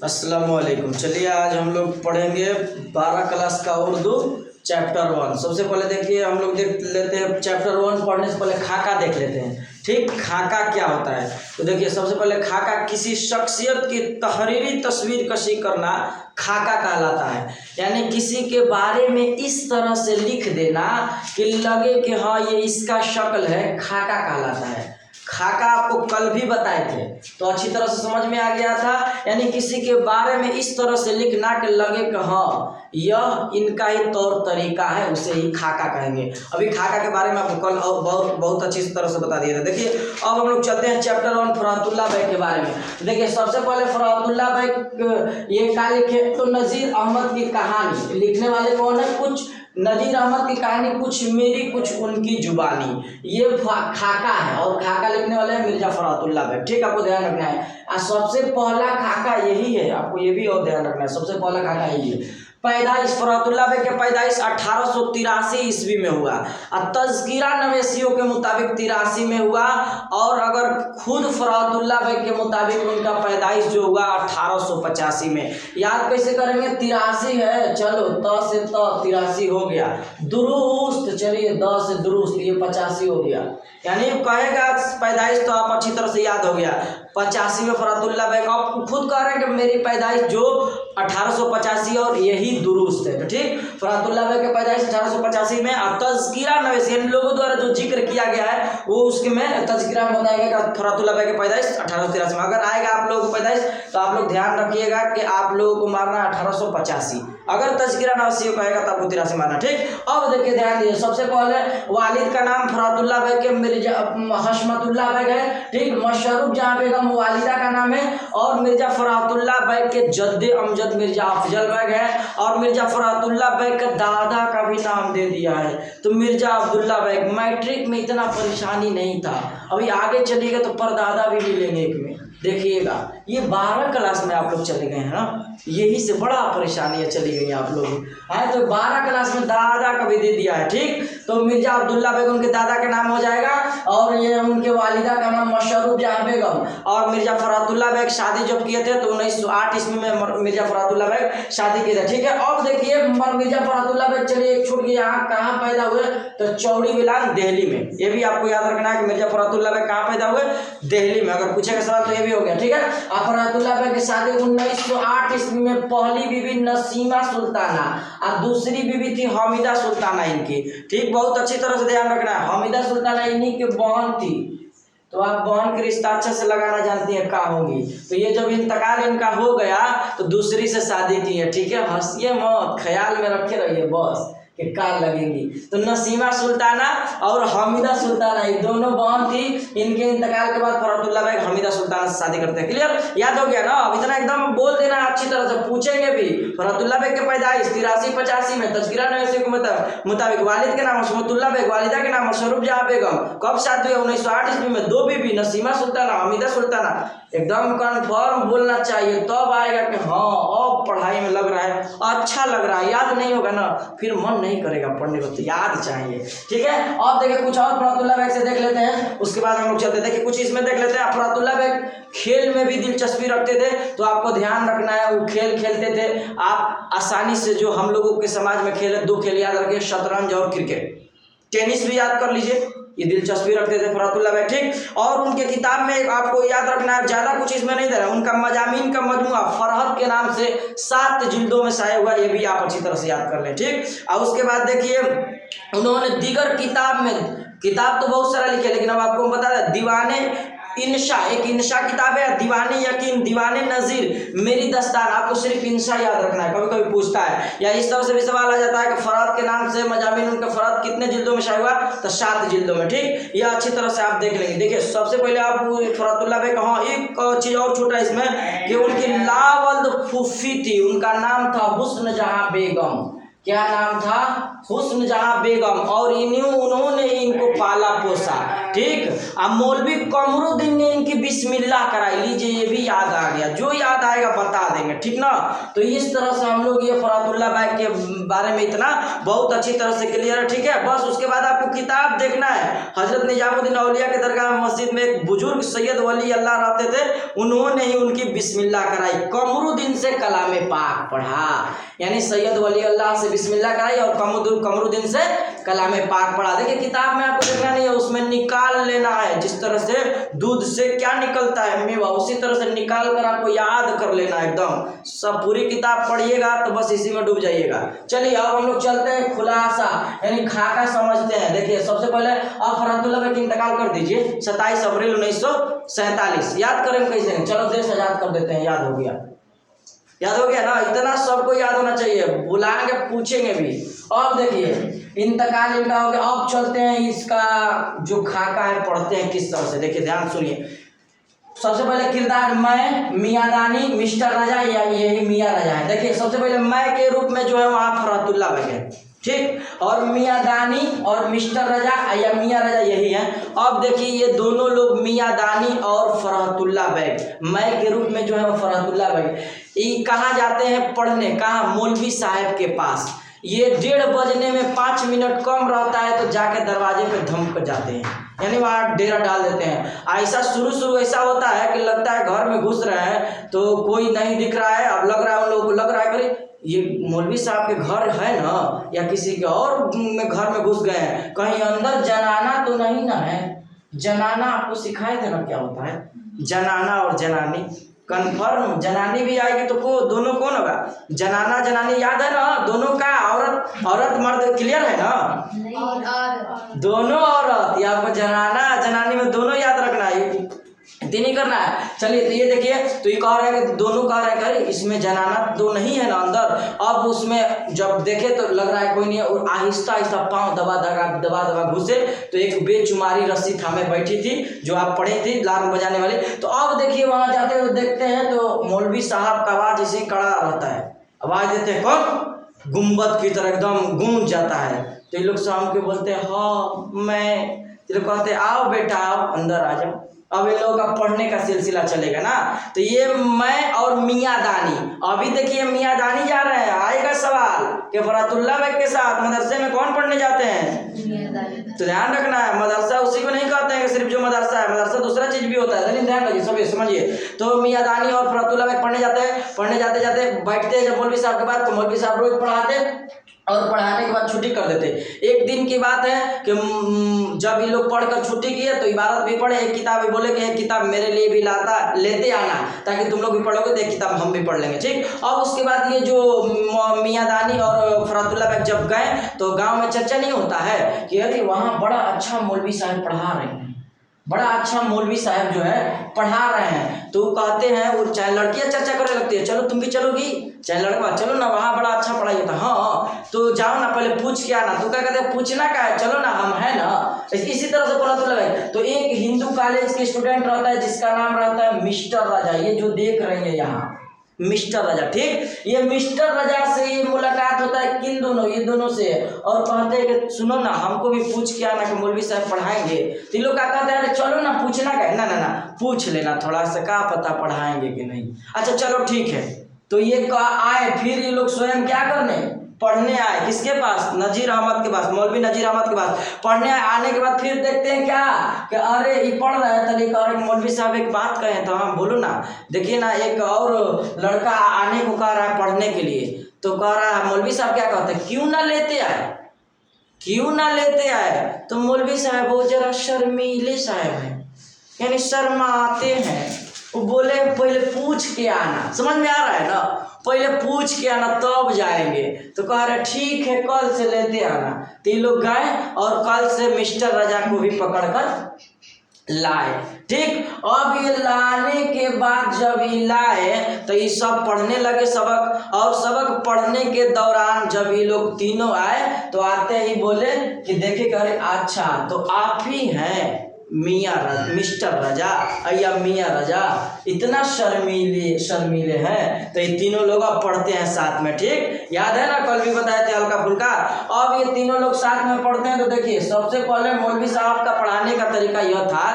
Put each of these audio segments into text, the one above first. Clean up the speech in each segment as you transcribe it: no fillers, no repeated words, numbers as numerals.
अस्सलामुअलैकुम। चलिए आज हम लोग पढ़ेंगे 12 क्लास का उर्दू चैप्टर 1। सबसे पहले देखिए हम लोग देख लेते हैं चैप्टर 1 पढ़ने से पहले खाका देख लेते हैं। ठीक, खाका क्या होता है? तो देखिए सबसे पहले खाका किसी शख्सियत की तहरीरी तस्वीर कशी करना खाका कहलाता है। यानी किसी के बारे में इस तरह से लिख देना कि लगे कि हाँ ये इसका शक्ल है, खाका कहलाता है। खाका आपको कल भी बताए थे तो अच्छी तरह से समझ में आ गया था। यानी किसी के बारे में इस तरह से लिखना कि लगे कि हाँ यह इनका ही तौर तरीका है, उसे ही खाका कहेंगे। अभी खाका के बारे में आपको कल और बहुत अच्छी तरह से बता दिया था। देखिए अब हम लोग चलते हैं चैप्टर 1 फरहतुल्लाह बैग के बारे में। देखिए सबसे पहले फरहतुल्लाह बैग ये क्या लिखे तो नज़ीर अहमद की कहानी, लिखने वाले कौन है? कुछ नज़ीर अहमद की कहानी, कुछ मेरी कुछ उनकी जुबानी, ये खाका है। और खाका लिखने वाले हैं मिर्जा फरहतुल्लाह बैग। ठीक, आपको ध्यान रखना है। सबसे पहला खाका यही है, आपको ये भी और ध्यान रखना है। सबसे पहला खाका यही है। पैदाइश फरहतुल्लाह बैग के पैदाइश 1883 ईस्वी में हुआ और तज़किरा नवेसियों के मुताबिक 83 में हुआ। और अगर खुद फरहतुल्लाह बैग के मुताबिक उनका पैदाइश जो हुआ 1885 में। याद कैसे करेंगे? 83 है, चलो त से त 83 हो गया, दुरुस्त, चलिए 10 से दुरुस्त ये 85 हो गया। यानी कहेगा पैदाइश तो आप अच्छी तरह से याद हो गया। 85 में फरहतुल्लाह बैग आप खुद कह रहे हैं कि मेरी पैदाइश जो 1885 और यही दुरुस्त है। तो ठीक, फरहतुल्लाह बैग के पैदाइश 1885 में। और तज़किरा नवेसी लोगों द्वारा जो जिक्र किया गया है वो उसके में तज़किरा में बताया गया कि फरहतुल्लाह बैग के पैदाइश 1883 में। अगर आएगा आप लोगों को पैदाइश तो आप लोग ध्यान रखिएगा कि आप लोगों को मारना 1885। अगर तज़किरा नवेसी कहेगा तो आपको 83 मारना। ठीक, अब देखिए ध्यान दीजिए। सबसे पहले वालिद का नाम फरहतुल्लाह बैग के मिर्जा हशमतुल्लाह बैग है। ठीक, मशरूफ जहाँ बेगम वालिदा का नाम है। और मिर्जा फरहतुल्लाह बैग के जद्दे अमजद मिर्जा अफजल बैग है। और मिर्जा फरहतुल्लाह बैग का दादा का भी नाम दे दिया है तो मिर्जा अब्दुल्ला बैग। मैट्रिक में इतना परेशानी नहीं था, अभी आगे चलिएगा तो परदादा भी मिलेंगे एक में, देखिएगा। ये 12 क्लास में आप लोग चले गए हैं ना, यही से बड़ा परेशानी चली गई आप लोग है। तो 12 क्लास में दादा का भी दे दिया है। ठीक, तो मिर्जा अब्दुल्ला बेगम उनके दादा का नाम हो जाएगा। और ये उनके वालिदा का नाम मशरूफ जहाँ बेगम। और मिर्जा फरहतुल्लाह बैग शादी जब किए थे तो 1908 ईस्वी में मिर्जा फरहतुल्लाह बैग शादी किए थे। ठीक है, अब देखिए मिर्जा फरहतुल्लाह बैग, चलिए एक छूट गया, कहाँ पैदा हुए तो चौड़ी बिलान दिल्ली में। ये भी आपको याद रखना है कि मिर्जा फरहतुल्लाह बैग कहाँ पैदा हुए? दिल्ली में। अगर पूछेगा सवाल तो ये भी हो गया। ठीक है, और फरहतुल्लाह बैग की शादी 1908 ईस्वी में पहली बीबी नसीमा सुल्ताना और दूसरी बीबी थी हमीदा सुल्ताना इनकी। ठीक, बहुत अच्छी तरह से ध्यान रखना है। हमीदा सुल्ताना इन्हीं की बहन थी, तो आप बहन के रिश्ता अच्छे से लगाना जानती है कहाँ होगी। तो ये जब इंतकाल इनका हो गया तो दूसरी से शादी की है। ठीक है, हंसिए मत, ख्याल में रखे रहिए बस कि कार लगेंगी। तो नसीमा सुल्ताना और हमीदा सुल्ताना ये दोनों बहन थी। इनके इंतकाल के बाद फरहतुल्लाह बैग हमीदा सुल्ताना से शादी करते हैं। क्लियर, याद हो गया ना? अब इतना एकदम बोल देना अच्छी तरह से, पूछेंगे भी। फरहतुल्लाह बैग के पैदाइश 83-85 में तज़किरा नवेसी के मुताबिक वालिद के नाम हशमतुल्लाह बैग, वालिदा के नाम मशरूफ जहाँ बेगम। कब शादी हुई? 1908 ईस्वी में। 2 बीबी नसीमा सुल्ताना हमीदा सुल्ताना। एकदम कन्फर्म बोलना चाहिए, तब आएगा कि हाँ अब पढ़ाई में लग रहा है, अच्छा लग रहा है। याद नहीं होगा ना फिर मन नहीं करेगा पढ़ने को, तो याद चाहिए। ठीक है, अब देखिए कुछ और फरहतुल्लाह बैग से देख लेते हैं, उसके बाद हम लोग चलते हैं। देखिए कुछ इसमें देख लेते हैं। फरहतुल्लाह बैग खेल में भी दिलचस्पी रखते थे, तो आपको ध्यान रखना है वो खेल खेलते थे। आप आसानी से जो हम लोगों के समाज में खेल है, 2 खेल याद रखिए, शतरंज और क्रिकेट। टेनिस भी याद कर लीजिए, ये दिलचस्पी रखते थे फरहतुल्लाह बैग। ठीक, और उनके किताब में आपको याद रखना है, ज्यादा कुछ इसमें नहीं दे रहा, उनका मजामीन का मजमुआ फरहत के नाम से 7 जिल्दों में शाया हुआ, ये भी आप अच्छी तरह से याद कर लें। ठीक, और उसके बाद देखिए उन्होंने दीगर किताब तो बहुत सारा लिखे, लेकिन अब आपको बता दें दीवाने इंशा, एक इंशा किताब है, दीवाने यकीन, दीवाने नज़ीर, मेरी दस्तान। आपको सिर्फ इंशा याद रखना है, कभी कभी पूछता है या इस तरह से भी सवाल आ जाता है कि फरहत के नाम से मजामीन उनका फरहत कितने जिल्दों में शाया हुआ? तो 7 जिल्दों में। ठीक, यह अच्छी तरह से आप देख लेंगे। देखिए सबसे पहले आप फरहतुल्लाह बैग, हाँ एक चीज और छोटा इसमें कि उनकी लावल्द फूफी थी, उनका नाम था हुस्न जहाँ बेगम। क्या नाम था? हुस्न जहाँ बेगम। और उन्होंने इनको पाला पोसा। ठीक, अब मौलवी कमरुद्दीन ने इनकी बिस्मिल्लाह कराई। लीजिए ये भी याद आ गया, जो याद आएगा बता देंगे, ठीक ना। तो इस तरह से हम लोग ये फरातुल्लाह बैग के बारे में इतना बहुत अच्छी तरह से क्लियर है, ठीक है। बस उसके बाद आपको किताब देखना है। हजरत निजामुद्दीन औलिया के दरगाह मस्जिद में एक बुजुर्ग सैयद वली अल्लाह रहते थे, उन्होंने ही उनकी बिस्मिल्लाह कराई, कमरुद्दीन से कलामे पाक पढ़ा, यानी सैयद वली अल्लाह से बिस्मिल्लाह कराई और कमरुद्दीन से कलामे पाक पढ़ा। देखिए किताब में आपको देखना नहीं है, उसमें निकाल लेना है। जिस तरह से दूध से क्या निकलता है मेवा, उसी तरह से निकाल कर आपको याद कर लेना है एकदम। सब पूरी किताब पढ़िएगा तो बस इसी में डूब जाइएगा। चलिए अब हम लोग चलते हैं खुलासा, यानी खाका समझते हैं। देखिए सबसे पहले आप फरातुल्लाह बैग इंतकाल कर दीजिए 27 अप्रैल 1947। याद करें कैसे, चलो देश आजाद कर देते हैं। याद हो गया, याद हो गया ना, इतना सबको याद होना चाहिए, बुलाएंगे पूछेंगे भी। अब देखिए इंतकाल इनका हो गया। अब चलते हैं इसका जो खाका है पढ़ते हैं किस तरह से। देखिए ध्यान सुनिए, सबसे पहले किरदार मैं, मियादानी, मिस्टर राजा, या यही मियाँ राजा है। देखिए सबसे पहले मैं के रूप में जो है वहाँ फरातुल्लाह बैग है, ठीक, और मियादानी और मिस्टर रजा या मियाँ रजा यही है। अब देखिए ये दोनों लोग मियादानी और फरातुल्लाह बैग, मैं के रूप में जो है वो फरातुल्लाह बैग, ये कहाँ जाते हैं पढ़ने, कहाँ, मौलवी साहब के पास। ये 1:30 बजने में 5 मिनट कम रहता है तो जाके दरवाजे पे धमक जाते हैं, यानी वहाँ डेरा डाल देते हैं। ऐसा शुरू ऐसा होता है कि लगता है घर में घुस रहे हैं तो कोई नहीं दिख रहा है। अब लग रहा है उन लोगों को, लग रहा है करीब ये मौलवी साहब के घर है ना, या किसी के और घर में घुस गए हैं, कहीं अंदर जनाना तो नहीं ना है। जनाना आपको सिखाए थे ना क्या होता है, जनाना और जनानी, कन्फर्म जनानी भी आएगी तो दोनों कौन होगा, जनाना जनानी याद है ना, दोनों का औरत मर्द क्लियर है ना, दोनों औरत, या आपको जनाना जनानी में दोनों याद रखना है, इतनी नहीं करना है। चलिए तो ये देखिए, तो ये कह रहे हैं कि दोनों कह रहे हैं इसमें जनाना तो नहीं है ना अंदर। अब उसमें जब देखे तो लग रहा है कोई नहीं है, और आहिस्ता आहिस्ता पाँव दबा दबा घुसे तो एक बेचुमारी रस्सी थामे बैठी थी, जो आप पढ़े थी लार्म बजाने वाली। तो अब देखिए वहां जाते हुए देखते हैं तो मौलवी साहब का आवाज इसी कड़ा रहता है, आवाज देते हैं कौन, गुम्बद की तरह एकदम गूंज जाता है। तो ये लोग शाम के बोलते हैं हाँ मैं, ये लोग कहते हैं आओ बेटा आओ अंदर आ जाओ। अब इन लोगों का पढ़ने का सिलसिला चलेगा ना। तो ये मैं और मियादानी, अभी देखिए मियादानी जा रहे हैं, आएगा सवाल कि फरातुल्लाह बैग के साथ मदरसे में कौन पढ़ने जाते हैं। तो ध्यान रखना है, मदरसा उसी को नहीं कहते हैं कि सिर्फ जो मदरसा है, मदरसा दूसरा चीज भी होता है, लेकिन ध्यान रखिए सभी समझिए। तो मियादानी और फरातुल्लाह बैग पढ़ने जाते हैं, पढ़ने जाते जाते बैठते हैं जब मौलवी साहब के पास, तो मौलवी साहब रोज पढ़ाते और पढ़ाने के बाद छुट्टी कर देते। एक दिन की बात है कि जब ये लोग पढ़कर छुट्टी किए तो इबारत भी पढ़े, एक किताब भी बोले कि एक किताब मेरे लिए भी लेते आना, ताकि तुम लोग भी पढ़ोगे तो एक किताब हम भी पढ़ लेंगे, ठीक। अब उसके बाद ये जो मियादानी और फरातुल्लाह बैग जब गए तो गांव में चर्चा नहीं होता है कि अरे वहाँ बड़ा अच्छा मौलवी साहब पढ़ा रहे हैं, बड़ा अच्छा मौलवी साहब जो है पढ़ा रहे हैं। तो कहते हैं, वो चाहे लड़कियां चर्चा करने लगती है, चलो तुम भी चलोगी, चाहे लड़का चलो ना, वहाँ बड़ा अच्छा पढ़ाई होता है। हाँ तो जाओ ना, पहले पूछ के आना। तो क्या कहते हैं, पूछना क्या है, चलो ना हम है ना। इसी तरह से फरातुल्लाह बैग। तो एक हिंदू कॉलेज के स्टूडेंट रहता है जिसका नाम रहता है मिस्टर राजा, ये जो देख रहे हैं यहाँ मिस्टर रजा, ठीक। ये मिस्टर रजा से ये मुलाकात होता है किन दोनों, ये दोनों से, और कहते हैं कि सुनो ना हमको भी पूछ के आना कि मौलवी साहब पढ़ाएंगे। तो ये लोग क्या कहते हैं, अरे चलो ना पूछना क्या, ना ना ना पूछ लेना थोड़ा सा, क्या पता पढ़ाएंगे कि नहीं। अच्छा चलो ठीक है। तो ये आए, फिर ये लोग स्वयं क्या करने, पढ़ने आए, किसके पास, नजीर अहमद के पास, मौलवी नजीर अहमद के पास पढ़ने आए। आने के बाद फिर देखते हैं क्या कि अरे ये पढ़ रहा है, तभी कह रहे मौलवी साहब एक बात कहें। तो हाँ बोलो ना। देखिए ना एक और लड़का आने को कह रहा है पढ़ने के लिए, तो कह रहा है मौलवी साहब क्या कहते हैं, क्यों ना लेते आए, क्यों ना लेते आए। तो मौलवी साहब वो जरा शर्मीले साहब हैं, यानी शर्माते हैं, वो बोले पहले पूछ के आना। समझ में आ रहा है ना, पहले पूछ के आना तब जाएंगे। तो कह रहे ठीक है कल से लेते आना। तो ये लोग गए और कल से मिस्टर रजा को भी पकड़कर लाए, ठीक। अब ये लाने के बाद जब ये लाए तो ये सब पढ़ने लगे सबक, और सबक पढ़ने के दौरान जब ये लोग तीनों आए तो आते ही बोले कि देखे करे अच्छा तो आप ही हैं, मिस्टर रजा या मियाँ रजा इतना शर्मीले हैं। तो ये तीनों लोग अब पढ़ते हैं साथ में, ठीक, याद है ना, कल भी बताए थे हल्का फुल्का। अब ये तीनों लोग साथ में पढ़ते हैं। तो देखिए सबसे पहले मौलवी साहब का पढ़ाने का तरीका यह था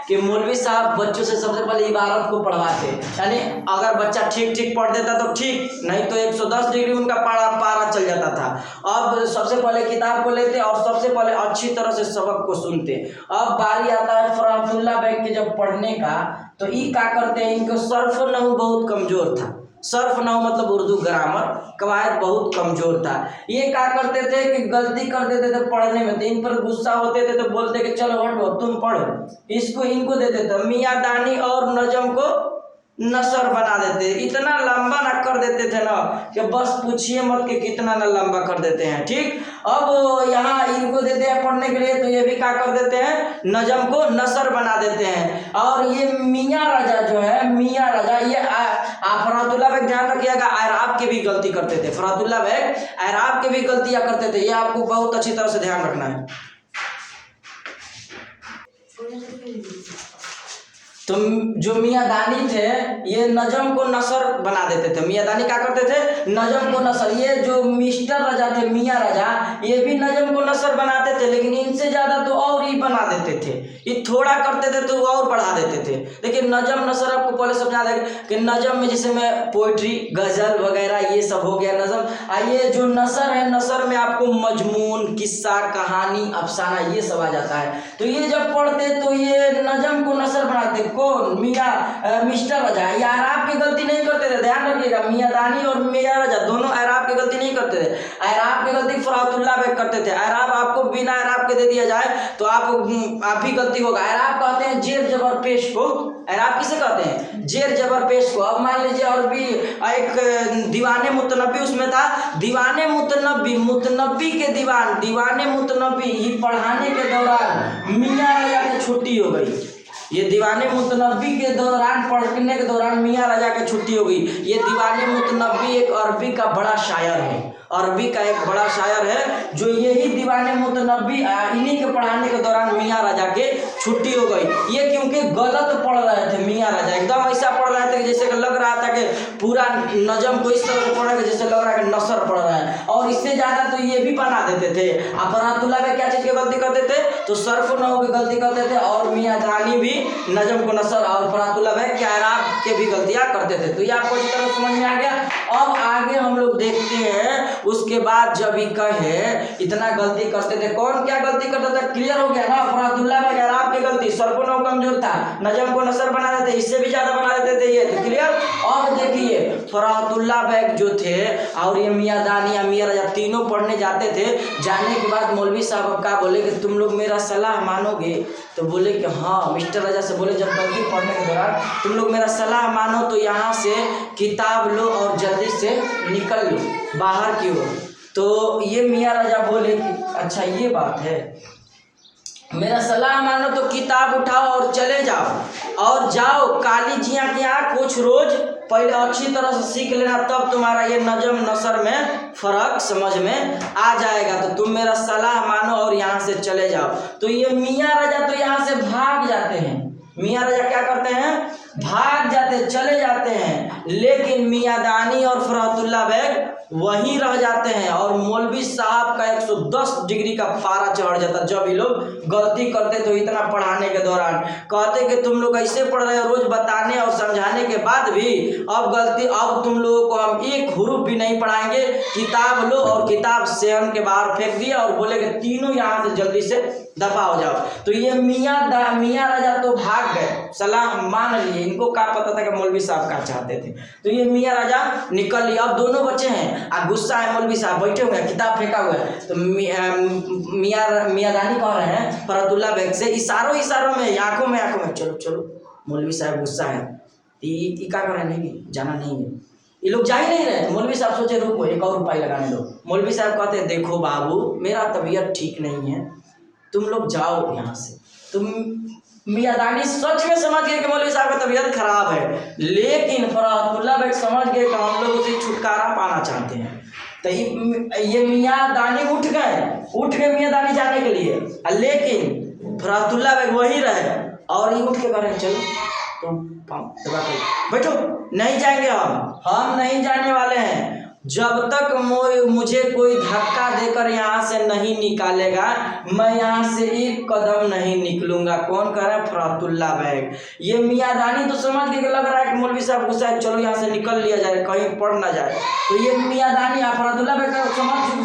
कि मौलवी साहब बच्चों से सबसे पहले इबारत को पढ़वाते, यानी अगर बच्चा ठीक ठीक पढ़ देता तो ठीक, नहीं तो 110 डिग्री उनका पारा चल जाता था। अब सबसे पहले किताब को लेते और सबसे पहले अच्छी तरह से सबक को सुनते। अब बारी आता है फरहतुल्लाह बैग के जब पढ़ने का, तो ये क्या करते हैं, इनको सर्फ नहू बहुत कमजोर था। सर्फ नहू मतलब उर्दू ग्रामर कवायद बहुत कमजोर था। ये क्या करते थे कि गलती कर देते थे पढ़ने में, तो इन पर गुस्सा होते थे तो बोलते कि चलो हटो तुम पढ़ो, इसको इनको देते थे मियाँ दानी और नजम को नसर बना देते। इतना लंबा ना कर देते थे ना कि बस पूछिए मत कि कितना ना लंबा कर देते हैं, ठीक। अब यहाँ इनको देते हैं पढ़ने के लिए, तो ये भी क्या कर देते हैं, नजम को नसर बना देते हैं। और ये मियाँ राजा जो है, मियाँ राजा, ये फरहतुल्लाह बैग ध्यान रखिएगा, एराब के भी गलती करते थे। फरहतुल्लाह बैग एराब के भी गलतियाँ करते थे, ये आपको बहुत अच्छी तरह से ध्यान रखना है। तो जो मियाँ दानी थे ये नजम को नसर बना देते थे। मियाँ दानी क्या करते थे, नजम को नसर। ये जो मिस्टर राजा थे, मियाँ राजा, ये भी नजम को नसर बनाते थे, लेकिन इनसे ज्यादा तो और ही बना देते थे। ये थोड़ा करते थे तो और बढ़ा देते थे। देखिए नजम नसर आपको पहले समझा दें कि नजम में जैसे में पोइट्री, गजल वगैरह ये सब हो गया नजम। ये जो नसर है, नसर में आपको मजमून, किस्सा, कहानी, अफसाना ये सब आ जाता है। तो ये जब पढ़ते तो ये नजम को नसर बनाते। कौन, मियाँ मिस्टर राजा। ये एराब की गलती नहीं करते थे, ध्यान रखिएगा, मियाँ दानी और मियाँ राजा दोनों एराब की गलती नहीं करते थे। एराब की गलती फरहतुल्लाह बैग करते थे। एराब आपको बिना एराब के दे दिया जाए तो आप ही गलती होगा। एराब कहते हैं जेर जबर पेश को। एराब किसे कहते हैं, जेर जबर पेश को। अब मान लीजिए और भी एक दीवाने मुतनब्बी उसमें था, दीवाने मुतनब्बी, मुतनब्बी के दीवान, दीवाने मुतनब्बी, ये पढ़ाने के दौरान मियाँ राजा की छुट्टी हो गई। ये दीवाने मुतनब्बी के दौरान, पढ़ने के दौरान मियाँ राजा की छुट्टी हो गई। ये दीवाने मुतनब्बी एक अरबी का बड़ा शायर है, अरबी का एक बड़ा शायर है, जो यही दीवाने मुतनब्बी इन्हीं के पढ़ाने के दौरान मियाँ राजा के छुट्टी हो गई। ये क्योंकि गलत पढ़ रहे थे मियाँ राजा, एकदम ऐसा पढ़ रहे थे कि जैसे लग रहा था कि पूरा नजम को इस तरह से पढ़ रहे थे जैसे लग रहा है कि नसर पढ़ रहे हैं। और इससे ज्यादा तो ये भी बना देते थे। अब फरहतुल्लाह में क्या चीज की गलती करते थे, तो सर्फ नहू की गलती करते थे, और मियाँ दानी भी नजम को नसर, और फरहतुल्लाह में एराब के भी गलतियां करते थे। तो ये आपको इस तरह समझ में आ गया। अब आगे हम लोग देखते हैं, उसके बाद जब ही कहे इतना गलती करते थे, कौन क्या गलती करता था, क्लियर हो गया ना। फरहतुल्लाह बैग एराब की गलती, सर्फ नहू कमजोर था, नजम को नसर बना देते, इससे भी ज्यादा बना देते थे ये, तो क्लियर। अब देखिए फरहतुल्लाह बैग जो थे और ये मियाँ दानी या मियाँ राजा तीनों पढ़ने जाते थे। जाने के बाद मौलवी साहब क्या बोले कि तुम लोग मेरा सलाह मानोगे, तो बोले कि हाँ। मिस्टर राजा से बोले जब गलती पढ़ने के दौरान तुम लोग मेरा सलाह मानो तो यहाँ से किताब लो और जल्दी से निकल लो बाहर की ओर। तो ये मियाँ राजा बोले कि अच्छा ये बात है, मेरा सलाह मानो तो किताब उठाओ और चले जाओ, और जाओ काली जिया के यहाँ कुछ रोज पहले अच्छी तरह से सीख लेना, तब तुम्हारा ये नजम नसर में फर्क समझ में आ जाएगा। तो तुम मेरा सलाह मानो और यहाँ से चले जाओ। तो ये मियाँ राजा तो यहाँ से भाग जाते हैं। मियाँ राजा क्या करते हैं, भाग जाते, चले जाते हैं। लेकिन मियाँ दानी और फरहतुल्लाह बैग वहीं रह जाते हैं, और मौलवी साहब का 110 डिग्री का पारा चढ़ जाता जब ये लोग गलती करते। तो इतना पढ़ाने के दौरान कहते कि तुम लोग ऐसे पढ़ रहे हो, रोज बताने और समझाने के बाद भी अब गलती, अब तुम लोगों को हम एक हुरूफ भी नहीं पढ़ाएंगे, किताब लो। और किताब सेहन के बाहर फेंक दिया और बोले कि तीनों यहाँ से जल्दी से दफा हो जाओ। तो ये मियाँ राजा तो भाग गए, सलाह मान लिए, इनको क्या पता था कि मौलवी साहब क्या चाहते थे। तो ये मियाँ राजा निकल लिए। अब दोनों बच्चे हैं, गुस्सा है, मौलवी साहब बैठे हुए हैं, किताब फेंका हुआ है। तो मियाँ दानी कह रहे हैं फरहतुल्लाह बैग से इशारों में, आंखों में चलो चलो, मौलवी साहब गुस्सा है, क्या कर रहे, नहीं जाना नहीं है। ये लोग जा ही नहीं रहे। मौलवी साहब सोचे रुको एक और रुपये लगाने दो। मौलवी साहब कहते हैं देखो बाबू मेरा तबीयत ठीक नहीं है, तुम लोग जाओ यहाँ से। तुम मियाँ दानी सच में समझ गए कि मौलवी साहब का तबीयत खराब है, लेकिन फरहतुल्लाह बैग समझ गए कि हम लोग उसे छुटकारा पाना चाहते हैं। तो ये मियाँ दानी उठ गए मियाँ दानी जाने के लिए, लेकिन फरातुल्ला बेग वही रहे। और ये उठ के कह रहे हैं चलो तुम दबा के बैठो, नहीं जाएंगे हम नहीं जाने वाले हैं जब तक मुझे कोई धक्का देकर यहाँ से नहीं निकालेगा, मैं यहाँ से एक कदम नहीं निकलूंगा। कौन कह रहा है? फरातुल्ला बेग। ये मियाँदानी तो समझ के लग रहा है कि मौलवी साहब गुस्सा है, चलो यहाँ से निकल लिया जाए, कहीं पड़ ना जाए। तो ये मियाँदानी फरातुल्ला बेग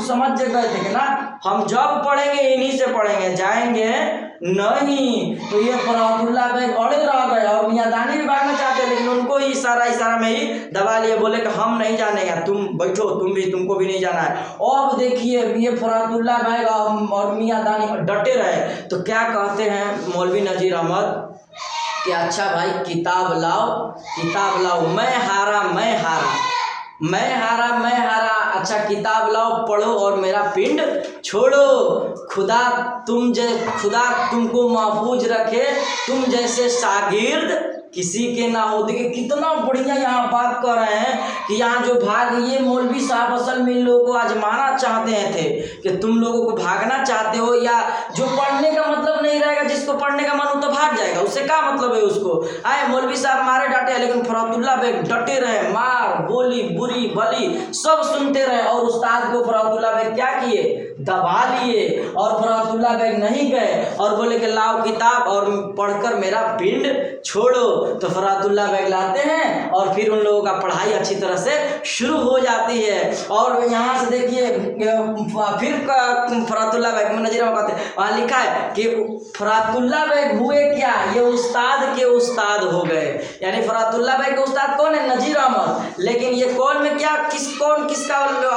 समझ गए थे कि ना हम जब पढ़ेंगे इन्हीं से पढ़ेंगे, जाएंगे नहीं। तो ये फरातुल्ला बेग अड़े रह गए और मियाँदानी भी भागना चाहते, लेकिन उनको ही इशारा में ही दबा लिए, बोले कि हम नहीं जानेगा, तुम बैठो, तुमको भी नहीं जाना है। और देखिए ये फरातुल्ला बेग और मियाँदानी डटे रहे। तो क्या कहते हैं मौलवी नजीर अहमद कि अच्छा भाई किताब लाओ, मैं हारा, अच्छा किताब लाओ, पढ़ो और मेरा पिंड छोड़ो। खुदा तुमको महफूज रखे, तुम जैसे शागिर्द किसी के ना हो। देखिए कितना बढ़िया यहाँ बात कर रहे हैं कि यहाँ जो ये मौलवी साहब असल में इन लोगों को आजमाना चाहते थे कि तुम लोगों को भागना चाहते हो, या जो पढ़ने का मतलब नहीं रहेगा, जिसको पढ़ने का मन हो तो भाग जाएगा, उससे क्या मतलब है उसको। आए मौलवी साहब मारे डांटे, लेकिन फरातुल्ला बेग डटे रहे, मार बोली बुरी भली सब सुनते रहे। और उस्ताद को फरातुल्ला बेग क्या किए? दबा लिए। और फरातुल्ला बेग नहीं गए और बोले कि लाओ किताब और पढ़कर मेरा पिंड छोड़ो। तो फरातुल्ला बेग लाते हैं और फिर उन लोगों का पढ़ाई अच्छी तरह से शुरू हो जाती है। और यहाँ से देखिए फिर फरातुल्ला बेग में नजीर कहते हैं, वहाँ लिखा है कि फरातुल्ला बेग हुए क्या? ये उस्ताद के उस्ताद हो गए। यानी फरातुल्ला बेग के उस्ताद कौन है? नजीर अहमद। लेकिन ये कौन में क्या किसका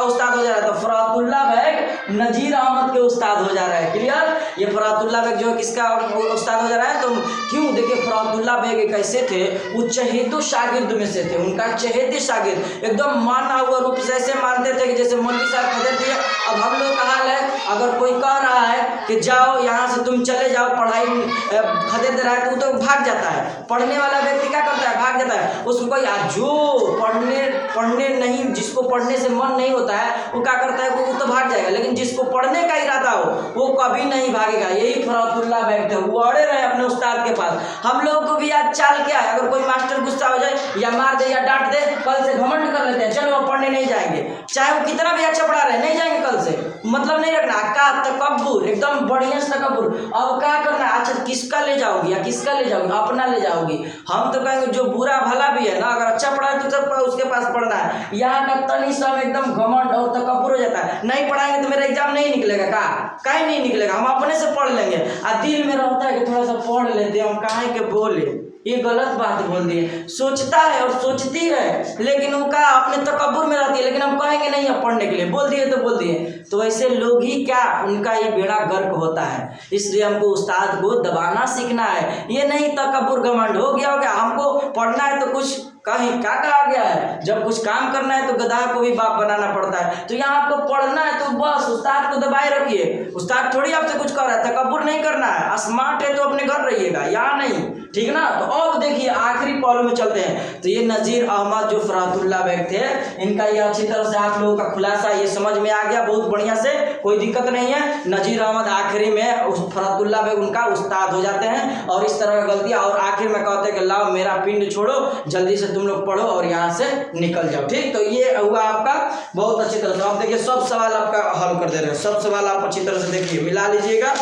उस्ताद हो जा रहा है? तो फरातुल्ला बेग नजीर अहमद के उस्ताद हो जा रहा है। क्लियर? ये फरातुल्ला बेग जो है किसका उस्ताद हो जा रहा है? तो क्यों? देखिए फरातुल्ला बेग कैसे थे? वो चहेते शागिर्द में से थे। उनका चहेते शागिर्द एकदम माना हुआ रूप से ऐसे मानते थे कि जैसे मौलवी साहब कहते थे। अब हम लोग का हाल है, अगर कोई कह रहा है कि जाओ यहाँ से तुम चले जाओ, पढ़ाई खदेड़ रहा है, तो वो तो भाग जाता है। पढ़ने वाला व्यक्ति क्या करता है? भाग जाता है। उसको कोई जो पढ़ने नहीं, जिसको पढ़ने से मन नहीं होता है वो क्या करता है? वो तो भाग जाएगा। लेकिन जिसको पढ़ने का इरादा हो वो कभी नहीं भागेगा। यही फरातुल्ला बेग थे, वो अड़े रहे अपने उस्ताद के पास। हम लोग को भी आज चाल क्या है? अगर कोई मास्टर गुस्सा हो जाए या मार दे या डांट दे, कल से घमंड कर लेते हैं, चलो वो पढ़ने नहीं जाएंगे, चाहे वो कितना भी अच्छा पढ़ा रहे, नहीं जाएंगे कल से, मतलब नहीं रखना। का तकब्बुर, एकदम बढ़िया से तकब्बुर। अब क्या करना है? अच्छा किसका ले जाओगी या किसका ले जाओगी? अपना ले जाओगी। हम तो कहेंगे जो बुरा भला भी है ना, अगर अच्छा पढ़ा है तो सब उसके पास पढ़ना है। यहाँ का तनी सा में एकदम घमंड और तकब्बुर हो जाता है। नहीं पढ़ाएंगे तो मेरा एग्जाम नहीं निकलेगा, काहे नहीं निकलेगा, हम अपने से पढ़ लेंगे। और दिल में रहता है कि थोड़ा सा पढ़ लेते हैं, हम काहे के बोले, ये गलत बात बोल दी है। सोचता है और सोचती है, लेकिन उनका अपने तकब्बुर में रहती है, लेकिन हम कहेंगे नहीं अब पढ़ने के लिए, बोल दिए तो बोल दिए। तो ऐसे लोग ही क्या, उनका ये बेड़ा गर्क होता है। इसलिए हमको उस्ताद को दबाना सीखना है। ये नहीं तकब्बुर घमंड हो गया, हमको पढ़ना है तो कुछ कहीं क्या कहा गया है, जब कुछ काम करना है तो गधा को भी बाप बनाना पड़ता है। तो यहाँ आपको पढ़ना है तो बस उस्ताद को दबाए रखिए। उस्ताद थोड़ी आपसे कुछ कर रहा है, तकब्बुर नहीं करना है। स्मार्ट है तो अपने घर रहिएगा, यहाँ नहीं, ठीक ना। तो अब देखिए आखिरी पहलू में चलते हैं। तो ये नजीर अहमद जो फरातुल्ला बेग थे, इनका ये अच्छी तरह से आप लोगों का खुलासा ये समझ में आ गया बहुत बढ़िया से, कोई दिक्कत नहीं है। नजीर अहमद आखिरी में उस फरातुल्ला बेग उनका उस्ताद हो जाते हैं और इस तरह की गलतियाँ, और आखिर में कहते हैं कि लाओ मेरा पिंड छोड़ो, जल्दी से तुम लोग पढ़ो और यहाँ से निकल जाओ। ठीक, तो ये हुआ आपका बहुत अच्छी तरह से। आप देखिए सब सवाल आपका हल कर दे रहे हैं, सब सवाल आप अच्छी तरह से देखिए, मिला लीजिएगा,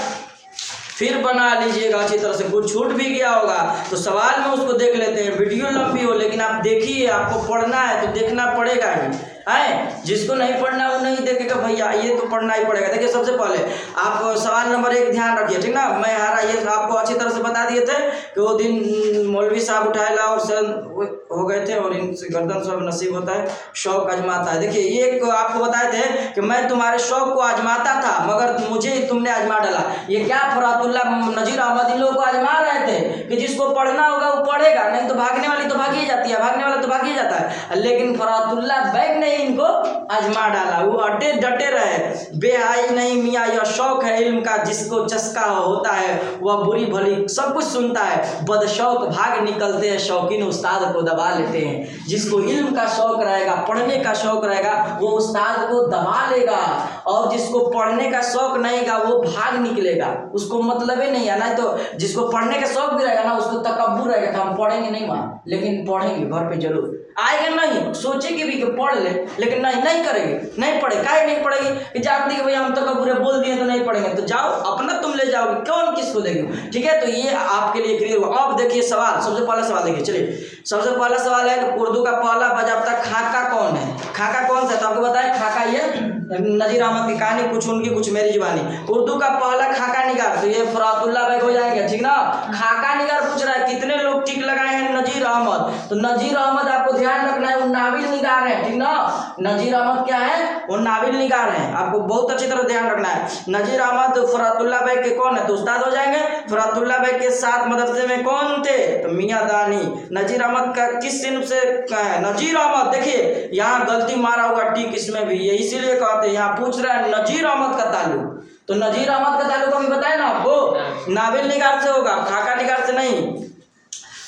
फिर बना लीजिएगा अच्छी तरह से। कुछ छूट भी गया होगा तो सवाल में उसको देख लेते हैं। वीडियो लंबी हो लेकिन आप देखिए, आपको पढ़ना है तो देखना पड़ेगा ही है। जिसको नहीं पढ़ना वो नहीं देखेगा भैया, ये तो पढ़ना ही पड़ेगा। देखिए सबसे पहले आप सवाल नंबर 1 ध्यान रखिए, ठीक ना। मैं हारा ये आपको अच्छी तरह से बता दिए थे कि वो दिन मौलवी साहब उठाए ला और सन हो गए थे और इनसे गर्दन सब नसीब होता है, शौक आजमाता है। देखिए ये आपको बताए थे कि मैं तुम्हारे शौक को आजमाता था मगर मुझे तुमने आजमा डाला। ये क्या फरातुल्ला नजीर अहमद इन लोगों को आजमा रहे थे कि जिसको पढ़ना होगा वो पढ़ेगा, नहीं तो भागने वाली तो भागी जाती जाती है, भागने वाला तो भाग ही जाता है। लेकिन फरातुल्लाह बैग ने इनको आजमा डाला, वो अटे डटे रहे। बेहाई नहीं मियाँ यह शौक है इल्म का, जिसको चस्का होता है वह बुरी भली सब कुछ सुनता है। बदशौक भाग निकलते हैं, शौकीन उस्ताद को दबा लेते हैं। जिसको इल्म का शौक रहेगा, पढ़ने का शौक रहेगा, वो उस्ताद को दबा लेगा। और जिसको पढ़ने का शौक नहीं का वो भाग निकलेगा, उसको मतलब ही नहीं है। ना तो जिसको पढ़ने का शौक भी रहेगा ना, उसको तकब्बुर रहेगा कि हम पढ़ेंगे नहीं वहाँ, लेकिन पढ़ेंगे घर पे जरूर। आएगा नहीं, सोचेगी भी कि पढ़ ले, लेकिन नहीं करेगी, नहीं पढ़े। काहे नहीं पढ़ेगी कि जानती कि भैया हम तकब्बुर बोल दिए तो नहीं पढ़ेंगे, तो जाओ अपना तुम ले जाओगे, कौन किसको देगी। ठीक है, तो ये आपके लिए क्लियर हुआ। अब देखिए सवाल, सबसे पहला सवाल देखिए, चलिए सबसे पहला सवाल है कि उर्दू का पहला बाजाबता खाका कौन है। खाका कौन सा है तो आपको बताएं, खाका ये नजीर अहमद की कहानी, कुछ उनकी कुछ मेरी जुबानी। उर्दू का पहला खाका निगार, तो ये फरातुल्लाह बैग हो जाएंगे, ठीक ना। खाका निगार पूछ रहा है कितने लोग टिक लगाए हैं नजीर अहमद, तो नजीर अहमद आपको ध्यान रखना है वो नाविल निगार है, ठीक ना। नजीर अहमद क्या है, वो नाविल निगार है, आपको बहुत अच्छी तरह ध्यान रखना है। नजीर अहमद फरातुल्लाह बैग के कौन है तो उस्ताद हो जाएंगे। फरातुल्लाह बैग के साथ मदरसे में कौन थे तो मियाँ दानी। नजीर अहमद का किस सिन्फ से है नजीर अहमद, देखिए यहाँ गलती मारा हुआ टिक इसमें भी, ये इसीलिए कहते हैं, यहाँ पूछ रहा है नजीर अहमद का ताल्लुक, तो नजीर अहमद का ताल्लुक अभी बताए ना आपको, नाविल निगार से होगा, खाका निगार से नहीं।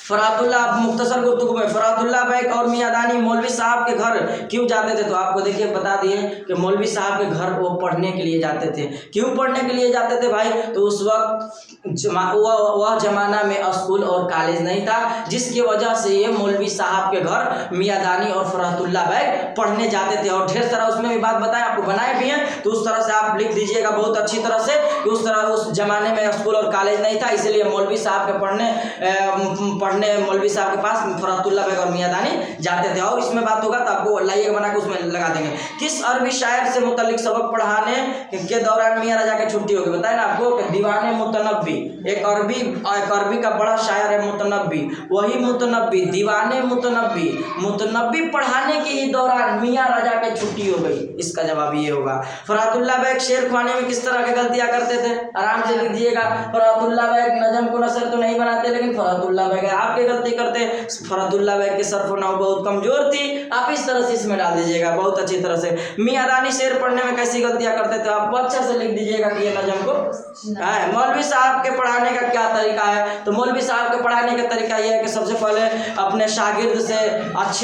फरातुल्लाह मुख्तसर गुफ्तगू में फरातुल्लाह बैग और मियाँ दानी मौलवी साहब के घर क्यों जाते थे, तो आपको देखिए बता दिए कि मौलवी साहब के घर वो पढ़ने के लिए जाते थे। क्यों पढ़ने के लिए जाते थे भाई, तो उस वक्त वह जमाना में स्कूल और कॉलेज नहीं था, जिसकी वजह से ये मौलवी साहब के घर मियाँ दानी और फरातुल्लाह बैग पढ़ने जाते थे। और ढेर सारा उसमें भी बात बताएं, आपको बनाए भी हैं, तो उस तरह से आप लिख दीजिएगा बहुत अच्छी तरह से कि उस जमाने में स्कूल और कॉलेज नहीं था, इसलिए मौलवी साहब के पढ़ने मौलवी साहब के पास फरातुल्लाह बैग और मियाँ दानी जाते थे। और इसमें बात होगा तो आपको लाइएगा बना के उसमें लगा देंगे। किस अरबी शायर से मुतल्लिक सबक पढ़ाने के दौरान मियाँ राजा की छुट्टी होगी, बताए ना आपको कि दीवाने मुतनब्बी, एक अरबी का बड़ा शायर है मुतनब्बी, वही मुतनब्बी दीवाने मुतनब्बी पढ़ाने के ही दौरान मियाँ राजा की छुट्टी हो गई। इसका जवाब ये होगा। फरातुल्लाह बैग शेर खुआने में किस तरह की गलतियां करते थे, आराम से लिख दीजिएगा। फरातुल्लाह बैग नजम को नसर तो नहीं बनाते, लेकिन फरातुल्लाह बैग आपके गलती करते। फरातुल्लाह बैग की सर्फ नौ बहुत कमजोर थी, आप इस तरह से इसमें डाल दीजिएगा बहुत अच्छी तरह से। मियाँ दानी शेर पढ़ने में कैसी गलतियां करते थे, आप अच्छा से लिख दीजिएगा कि ये नजम को है। मौलवी साहब के पढ़ाने का क्या तरीका है, तो मौलवी साहब के पढ़ाने का तरीका यह है कि सबसे पहले अपने शागिर्द से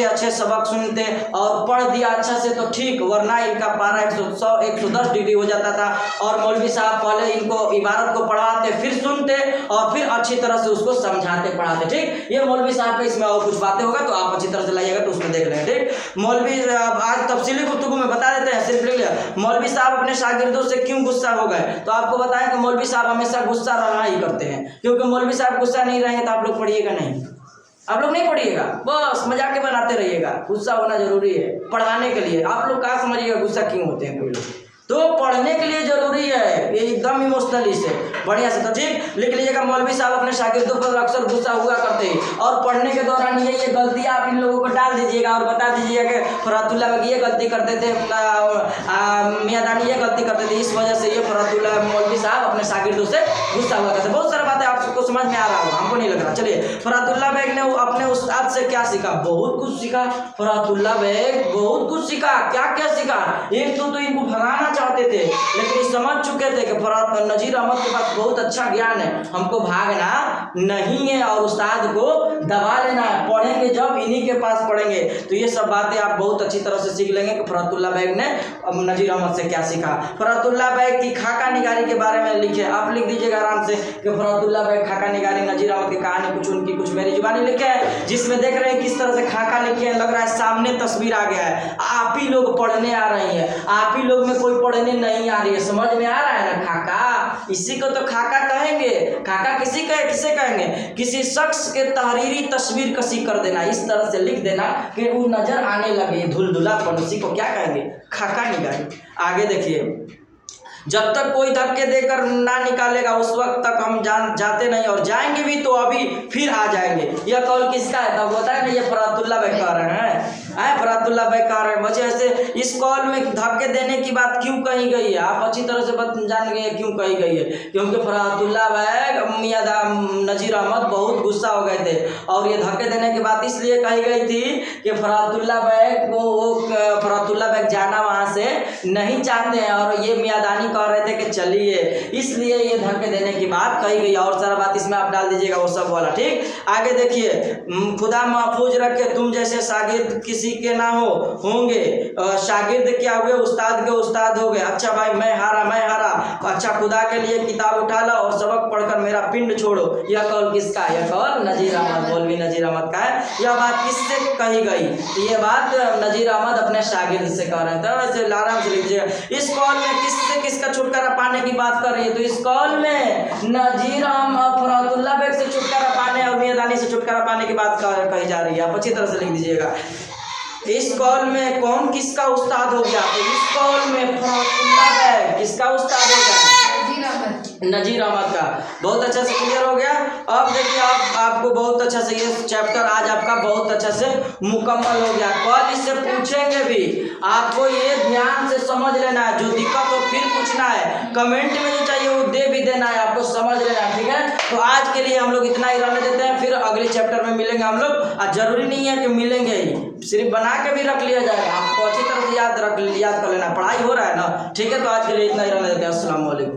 अच्छे सबक सुनते और पढ़ दिया अच्छा से तो ठीक, वरना इनका पारा 110 डिग्री हो जाता था। और मौलवी साहब पहले इनको इबारत को पढ़ाते, फिर सुनते और फिर अच्छी तरह से उसको समझाते पढ़ाते, ठीक। ये मौलवी साहब का इसमें और कुछ बातें होगा तो आप अच्छी तरह से लाइएगा तो उसमें देख लेंगे, ठीक। मौलवी आज तफसीली गुफ्तगू में बता देते हैं, सिर्फ लिख लिया। मौलवी साहब अपने शागिर्दों से क्यों गुस्सा हो गए, तो आपको बताएं कि मौलवी साहब हमेशा गुस्सा रहना ही करते हैं, क्योंकि मौलवी साहब गुस्सा नहीं रहेंगे तो आप लोग पढ़िएगा नहीं, आप लोग नहीं पढ़िएगा, बस मजाक के बनाते रहिएगा। गुस्सा होना जरूरी है पढ़ाने के लिए, आप लोग कहाँ समझिएगा गुस्सा क्यों होते हैं कोई लोग, तो पढ़ने के लिए जरूरी है, ये एकदम इमोशनली से बढ़िया से, तो ठीक लिख लीजिएगा। मौलवी साहब अपने शागिर्दों पर अक्सर गुस्सा हुआ करते हैं और पढ़ने के दौरान ये गलतियां आप इन लोगों को डाल दीजिएगा और बता दीजिएगा कि फरातुल्लाह बैग ये गलती करते थे, मियाँ दानी ये गलती करते थे, इस वजह से ये फरातुल्लाह मौलवी साहब अपने शागिर्दों से गुस्सा हुआ करते। बहुत सारी बातें आपको समझ में आ रहा होगा, हमको नहीं लग रहा। चलिए, फरातुल्लाह बैग ने अपने उस्ताद से क्या सीखा, बहुत कुछ सीखा। फरातुल्लाह बैग बहुत कुछ सीखा, क्या क्या सीखा, एक तो इनको भगाना चाहते थे, लेकिन समझ चुके थे कि नजीर अहमद के पास बहुत अच्छा ज्ञान है, हमको भागना नहीं है और उस्ताद को दबा लेना है, पढ़ेंगे जब इन्हीं के पास पढ़ेंगे। तो ये सब बातें आप बहुत अच्छी तरह से सीख लेंगे कि फरातुल्लाह बैग ने नजीर अहमद से क्या सीखा। फरातुल्लाह बैग की खाका निगारी के बारे में लिखे, आप लिख दीजिएगा आराम से कि फरातुल्लाह बैग खाका निगारी नजीर अहमद की कहानी, कुछ उनकी कुछ मेरी जुबानी लिखे है, जिसमें देख रहे हैं किस तरह से खाका लिखे हैं, लग रहा है सामने तस्वीर आ गया है, आप ही लोग पढ़ने आ रही है, आप ही लोग में कोई पढ़ने नहीं आ रही है, समझ में आ रहा है ना। खाका, इसी को तो खाका कहेंगे। खाका किसे कहेंगे, किसी शख्स के तहरीरी तस्वीर कसी कर देना, इस तरह से लिख देना कि वो नजर आने लगे, धुलधुलापन, उसी को क्या कहेंगे, खाका निगारी। आगे देखिए, जब तक कोई धक्के देकर ना निकालेगा उस वक्त तक हम जाते नहीं, और जाएंगे भी तो अभी फिर आ जाएंगे। यह कौल किसका है, तब बताए ना, ये फरातुल्लाह बैग कह रहे हैं। फरातुल्लाह भाई कह रहे हैं बच्चे ऐसे इस कॉल में धक्के देने की बात क्यों कही गई है, आप अच्छी तरह से जान गए क्यों कही गई है, क्योंकि फरातुल्लाह भाई मियां नजीर अहमद बहुत गुस्सा हो गए थे और ये धक्के देने की बात इसलिए कही गई थी कि फरातुल्लाह भाई को फरातुल्लाह भाई जाना वहाँ से नहीं चाहते हैं और ये मियादानी कह रहे थे कि चलिए, इसलिए ये धक्के देने की बात कही गई। और सारा बात इसमें आप डाल दीजिएगा वो सब वाला। ठीक, आगे देखिए, खुदा महफूज रखे तुम जैसे शागिर्द किसी के ना होंगे, शागिर्द क्या हुए उस्ताद के उस्ताद हो गए। अच्छा भाई मैं हारा अच्छा खुदा के लिए किताब उठा ला और सबक पढ़कर मेरा पिंड छोड़ो। यह कौल किसका है? यह कौल नजीर अहमद, मौलवी नजीर अहमद का है। यह बात किससे कही गई? ये बात नजीर अहमद अपने शागिर्द से कह रहे हैं। तो ऐसे आराम से लिखिए, इस कौल में किससे किसका छुटकारा पाने की बात कर रही है? तो इस कौल में नजीर अहमद फरातुल्लाह बेग से छुटकारा पाने और मियादानी से छुटकारा पाने की बात कही जा रही है। आप अच्छी तरह से लिख दीजिएगा। इस कौल में कौन किसका उस्ताद हो गया? तो इस कौल में फरातुल्लाह बेग किसका उस्ताद हो गया? नजीर अहमद का। बहुत अच्छा से क्लियर हो गया। अब देखिए आपको बहुत अच्छा से ये चैप्टर आज आपका बहुत अच्छा से मुकम्मल हो गया। कल इससे पूछेंगे भी, आपको ये ध्यान से समझ लेना है। जो दिक्कत हो फिर पूछना है, कमेंट में जो चाहिए वो दे भी देना है, आपको समझ लेना है। ठीक है, तो आज के लिए हम लोग इतना ही रहने देते हैं, फिर अगले चैप्टर में मिलेंगे हम लोग। और जरूरी नहीं है कि मिलेंगे ही, सिर्फ बना के भी रख लिया जाएगा, आपको अच्छी तरह से याद कर लेना। पढ़ाई हो रहा है ना? ठीक है, तो आज के लिए इतना ही रहने देते हैं। अस्सलाम वालेकुम।